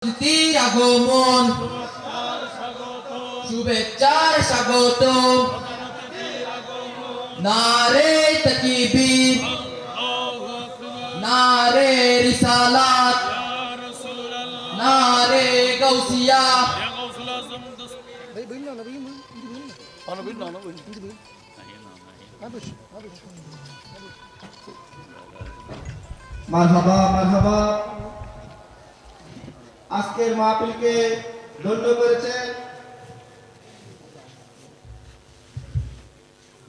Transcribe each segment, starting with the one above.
অতিথির আগমন শুভেচ্ছার স্বাগতম নারে তাকবীর নারে রিসালাত নারে গাউসিয়া মারহাবা মারহাবা। আজকের মাহফিলকে ধন্য করেছেন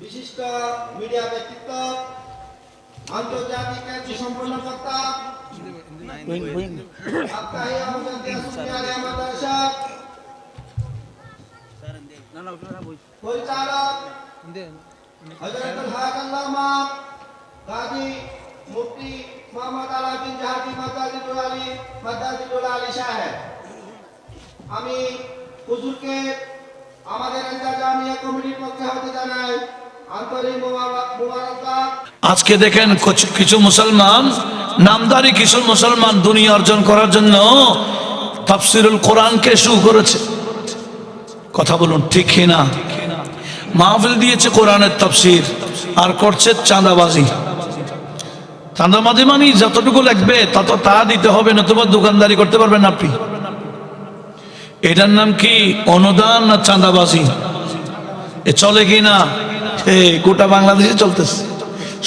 বিশিষ্ট মিডিয়া ব্যক্তিত্ব, আন্তর্জাতিক খ্যাতি সম্পন্ন বক্তা, সাপ্তাহিক আহমদিয়া সুন্নি আলিয়া মাদ্রাসা পরিচালক হযরতুল হক আল্লামা গাজী মুফতি মোহাম্মদ আলা বিন জাহাদি মাদ্দাজিদুল আলী সাহেব। আমি হুজুরকে আমাদের জামিয়া কমিটির পক্ষে হতে জানাই আন্তরিক মুবারকবাদ। আজকে দেখেন কিছু মুসলমান, নামদারি কিছু মুসলমান দুনিয়া অর্জন করার জন্য তাফসিরুল কোরআনকে শুরু করেছে। কথা বলুন ঠিক কিনা? মাহফিল দিয়েছে কোরআনের তাফসির আর করছে চাঁদাবাজি। চাঁদাবাজি মানে যতটুকু লাগবে তত তা দিতে হবে, নতুবা দোকানদারি করতে পারবেন আপনি। এটার নাম কি অনুদান না চাঁদাবাজি? এ চলে কি না? গোটা বাংলাদেশে চলতেছে,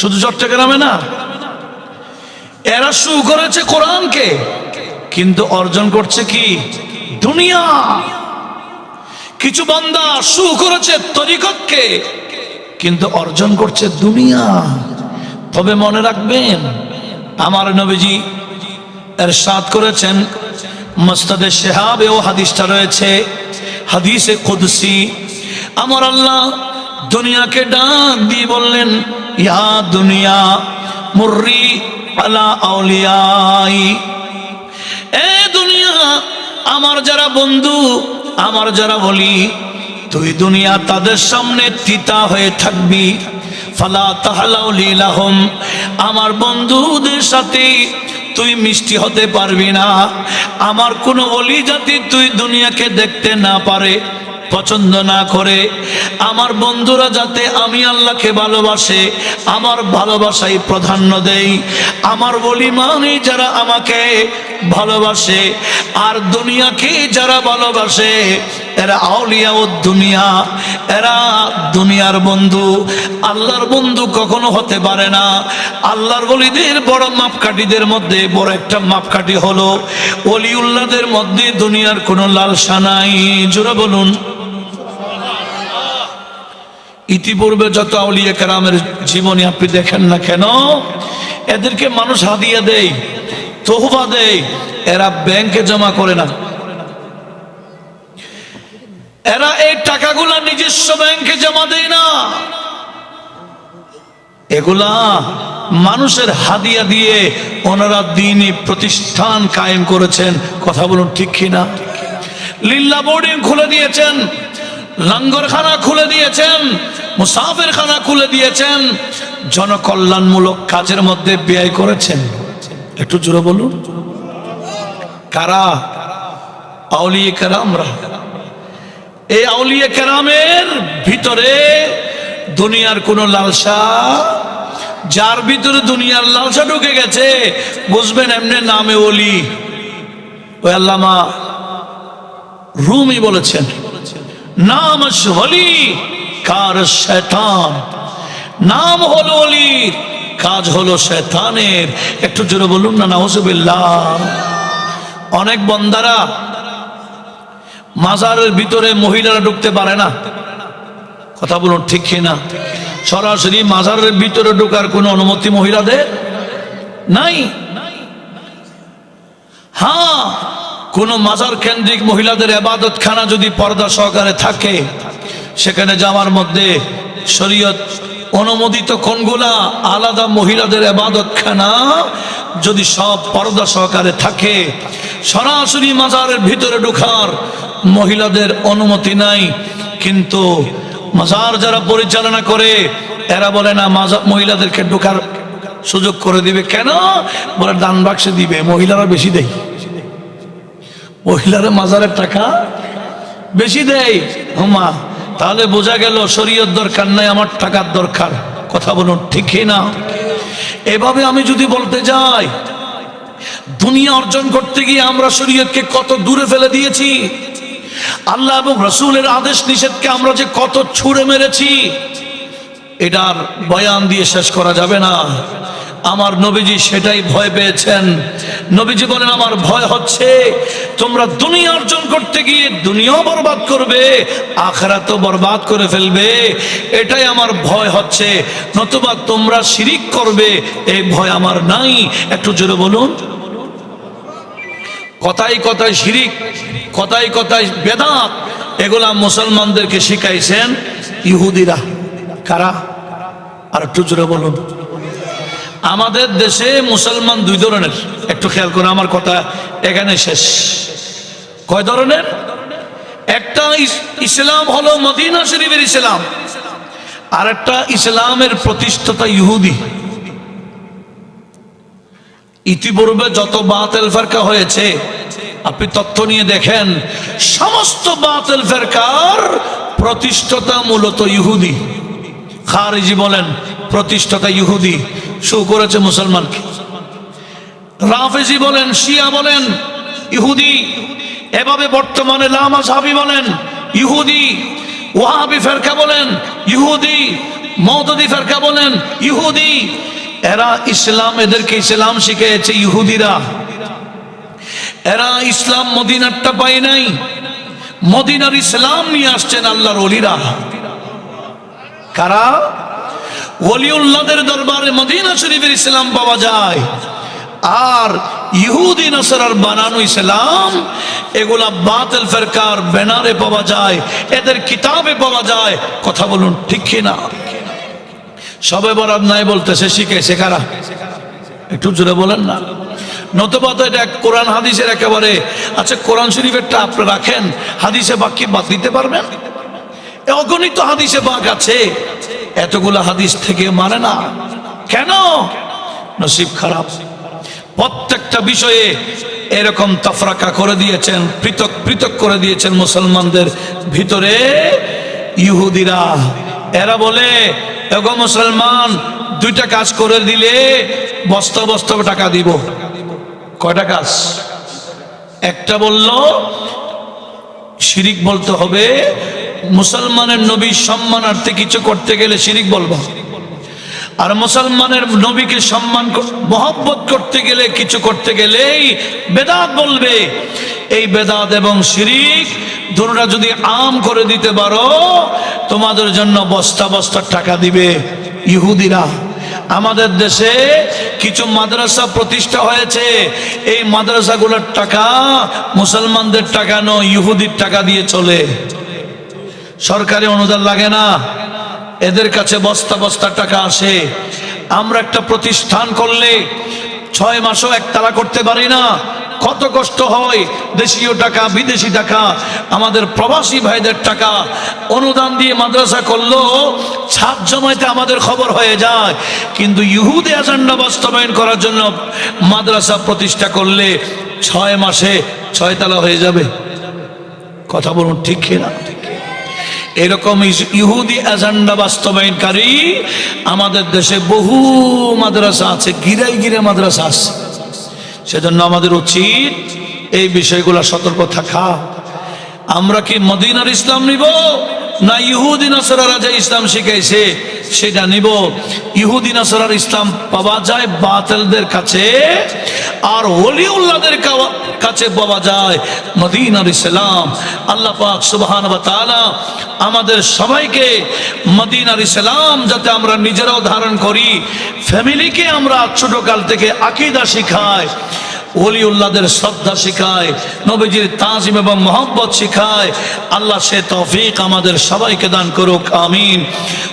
শুধু চট্টগ্রামে না। এরা শুরু করেছে কোরআনকে, কিন্তু অর্জন করছে কি? দুনিয়া। কিছু বান্দা শুরু করেছে তরিকতকে, কিন্তু অর্জন করছে দুনিয়া। তবে মনে রাখবেন, আমার নবীজি ইরশাদ করেছেন, মুসনাদে শিহাবে ও হাদিসটা রয়েছে, হাদিসে কুদসি। আমার আল্লাহ দুনিয়াকে ডাক দিয়ে বললেন, ইয়া দুনিয়া মুররি আলা আউলিয়াই। এ দুনিয়া, আমার যারা বন্ধু, আমার যারা বলি, তুই দুনিয়া তাদের সামনে তিতা হয়ে থাকবি। ফালা তাহলাউলি লাহুম, আমার বন্ধুদের সাথে তুই মিষ্টি হতে পারবি না। আমার কোন ওলি জাতি তুই দুনিয়াকে দেখতে না পারে, পছন্দ না করে। আমার বন্ধুরা যাতে আমি আল্লাহকে ভালোবাসে, আমার ভালোবাসাই প্রাধান্য দেই। আমার বলি মানে যারা আমাকে ভালোবাসে আর দুনিয়াকে যারা ভালোবাসে, এরা আউলিয়া ও দুনিয়া, এরা দুনিয়ার বন্ধু। আল্লাহর বন্ধু কখনো হতে পারে না। আল্লাহর ওলিদের বড় মাপকাঠিদের মধ্যে বড় একটা মাপকাঠি হলো, ওলিউল্লাহদের মধ্যে দুনিয়ার কোনো লালসা নাই। জোরে বলুন। ইতিপূর্বে যত আউলিয়া কেরামের জীবনী আপনি দেখেন না কেন, এদেরকে মানুষ হাদিয়া দেয়, তোহফা দেয়, এরা ব্যাংকে জমা করে না। এরা এই টাকাগুলা নিজস্ব ব্যাংকে জমা দেয় না, এগুলা মানুষের হাদিয়া দিয়ে ওনারা দ্বীনি প্রতিষ্ঠান কায়েম করেছেন। কথা বলুন ঠিক কিনা? লিল্লা বোর্ডিং খুলে দিয়েছেন, লঙ্গরখানা খুলে দিয়েছেন, মুসাফিরখানা খুলে দিয়েছেন, জনকল্যাণমূলক কাজের মধ্যে ব্যয় করেছেন। একটু জোরে বলুন। কারা? আউলিয়া কেরামরা। এই আউলিয়া কেরামের ভিতরে দুনিয়ার কোন লালসা, যার ভিতরে দুনিয়ার লালসা ঢুকে গেছে, বুঝবেন এমনি নামে ওলি। ওই আল্লামা রুমি বলেছেন, নাম ওলি কার শয়তান, নাম হলো ওলির, কাজ হলো শয়তানের। একটু জোরে বলুন না নাউজুবিল্লাহ। অনেক বন্দারা মাজারের ভিতরে মহিলারা ঢুকতে পারে না। কথা বলুন ঠিক কিনা? সরাসরি মাজারের ভিতরে ঢোকার কোনো অনুমতি মহিলাদের নাই। হ্যাঁ, কোন মাজার কেন্দ্রিক মহিলাদের ইবাদতখানা যদি পর্দা সহকারে থাকে, সেখানে যাওয়ার মধ্যে শরীয়ত অনুমোদিত কোনগুলা আলাদা মহিলাদের ইবাদতখানা যদি সব পর্দা সহকারে থাকে, সরাসরি মাজারের ভিতরে ঢোকার মহিলাদের অনুমতি নাই। কিন্তু মাজার যারা পরিচালনা করে, এরা বলে না মহিলাদেরকে ঢোকার সুযোগ করে দিবে। কেন? বলে দান বাক্সে দিবে, মহিলারা বেশি দেয়। মহিলার মাজারের টাকা বেশি দেয় হুমা, তাহলে বোঝা গেল শরীয়ত দরকার নাই, আমার টাকার দরকার। কথা বলুন ঠিক না? এভাবে আমি যদি বলতে যাই, দুনিয়া অর্জন করতে গিয়ে আমরা শরীয়তকে কত দূরে ফেলে দিয়েছি, আল্লাহ এবং রসুলের আদেশ নিষেধকে আমরা যে কত ছুঁড়ে মেরেছি, এটার বয়ান দিয়ে শেষ করা যাবে না। আমার নবীজি সেটাই ভয় পেয়েছেন। নবীজি বলেন, আমার ভয় হচ্ছে তোমরা দুনিয়া অর্জন করতে গিয়ে দুনিয়াও বরবাদ করবে, আখিরাতও বরবাদ করে ফেলবে, এটাই আমার ভয় হচ্ছে, নতুবা তোমরা শিরিক করবে, এই ভয় আমার নাই। একটু জোরে বলুন। কথায় কথায় শিরিক, কথায় কথায় বেদাত, এগুলা মুসলমানদেরকে শিখাইছেন ইহুদিরা। কারা? আর একটু জোরে বলুন। আমাদের দেশে মুসলমান দুই ধরনের, একটু খেয়াল করে আমার কথা এখানে শেষ। কয় ধরনের? একটা ইসলাম হলো মদিনা শরীফের ইসলাম, আর একটা ইসলামের প্রতিষ্ঠাতা ইহুদি। ইতিপূর্বে যত বাতিল ফিরকা হয়েছে আপনি তথ্য নিয়ে দেখেন, সমস্ত বাতিল ফিরকার প্রতিষ্ঠাতা মূলত ইহুদি। খারিজি বলেন প্রতিষ্ঠাতা ইহুদি, শু করেছে মুসলমানকে। রাফেজি বলেন, শিয়া বলেন ইহুদি, এভাবে বর্তমানে লামাযহাবি বলেন ইহুদি, ওয়াহাবি ফিরকা বলেন ইহুদি, মওদুদি ফিরকা বলেন ইহুদি। এরা ইসলাম, এদেরকে ইসলাম শিখিয়েছে ইহুদিরা। এরা ইসলাম মদিনারটা পায় নাই, মদিনার ইসলাম নিয়ে আসছেন আল্লাহর ওলিরা। কারা? ওলিউল্লাহদের দরবারে মদিনা শরীফের ইসলাম পাওয়া যায়, আর ইহুদি নাসারার বানানো ইসলাম এগুলা বাতিল ফিরকার ব্যানারে পাওয়া যায়, এদের কিতাবে পাওয়া যায়। কথা বলুন ঠিক কি না? সবে বরাত নাই বলতেছে, শিখেছে কারা? একটু জোরে বলেন না। নতুবা তো এটা কোরআন হাদিসের একেবারে। আচ্ছা, কোরআন শরীফেরটা আপনি রাখেন, হাদিসে বাকি বাদ দিতে পারবেন? অগণিত হাদিসে বাক আছে, এতগুলো হাদিস থেকে মানে না কেন? নসিব খারাপ। প্রত্যেকটা বিষয়ে এরকম তাফরাকা করে দিয়েছেন, পৃথক পৃথক করে দিয়েছেন মুসলমানদের ভিতরে ইহুদিরা। এরা বলে, এগো মুসলমান, দুইটা কাজ করে দিলে বস্তা বস্তা টাকা দিব। কয়টা কাজ? একটা বলল শিরিক বলতে হবে, মুসলমানের নবীর সম্মানার্থে কিছু করতে গেলে শিরিক বলবো, আর মুসলমানের নবীকে সম্মান মহব্বত করতে গেলে কিছু করতে গেলেই বেদাত বলবে। এই বেদাত এবং শিরিক দুটোটা যদি আম করে দিতে পারো, তোমাদের জন্য বস্তা বস্তা টাকা দিবে ইহুদিরা। আমাদের দেশে কিছু মাদ্রাসা প্রতিষ্ঠা হয়েছে, এই মাদ্রাসাগুলোর টাকা মুসলমানদের টাকা নয়, ইহুদির টাকা দিয়ে চলে। সরকারি অনুদান লাগে না, এদের কাছে বস্তা বস্তা টাকা আসে। আমরা একটা প্রতিষ্ঠান করলে 6 মাসও একতলা করতে পারি না, কত কষ্ট হয়। দেশীয় টাকা, বিদেশি টাকা, আমাদের প্রবাসী ভাইদের টাকা অনুদান দিয়ে মাদ্রাসা করলো, ছাদ জমাইতে আমাদের খবর হয়ে যায়। কিন্তু ইহুদি এজেন্ডা বাস্তবায়ন করার জন্য মাদ্রাসা প্রতিষ্ঠা করলে 6 মাসে 6 তলা হয়ে যাবে। কথা বলুন ঠিক কিনা? এরকম ইহুদি এজেন্ডা বাস্তবায়নকারী আমাদের দেশে বহু মাদ্রাসা আছে, গিরাই গিরে মাদ্রাসা আছে। সেজন্য আমাদের উচিত এই বিষয়গুলো সতর্ক থাকা। আমরা কি মদিনার ইসলাম নিব, না ইহুদি নাসারারা যে ইসলাম শিখাইছে সেটা নিব? ইহুদি নাসারার ইসলাম পাওয়া যায় বাতিলদের কাছে, আর ওলিউল্লাহদের কাছে পাওয়া যায় মদিনার ইসলাম। আল্লাহ পাক সুবহানাহু ওয়া তাআলা আমাদের সবাইকে মদিনার ইসলাম যাতে আমরা নিজেরাও ধারণ করি, ফ্যামিলিকে আমরা ছোটকাল থেকে আকীদা শিখাই, ওলিউল্লাহদের শ্রদ্ধা শিখায়, নবীজির তাজিম এবং মহব্বত শিখায়। আল্লাহ সে তৌফিক আমাদের সবাইকে দান করুক, আমিন।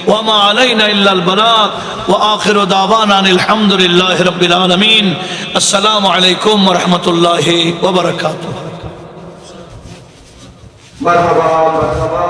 ওয়া মা আলাইনা ইল্লাল বালাগ ওয়া আখিরু দাওয়ানা আলহামদুলিল্লাহি রাব্বিল আলামিন। আসসালামু আলাইকুম ওয়া রাহমাতুল্লাহি ওয়া বারাকাতুহু। মারহাবা মারহাবা।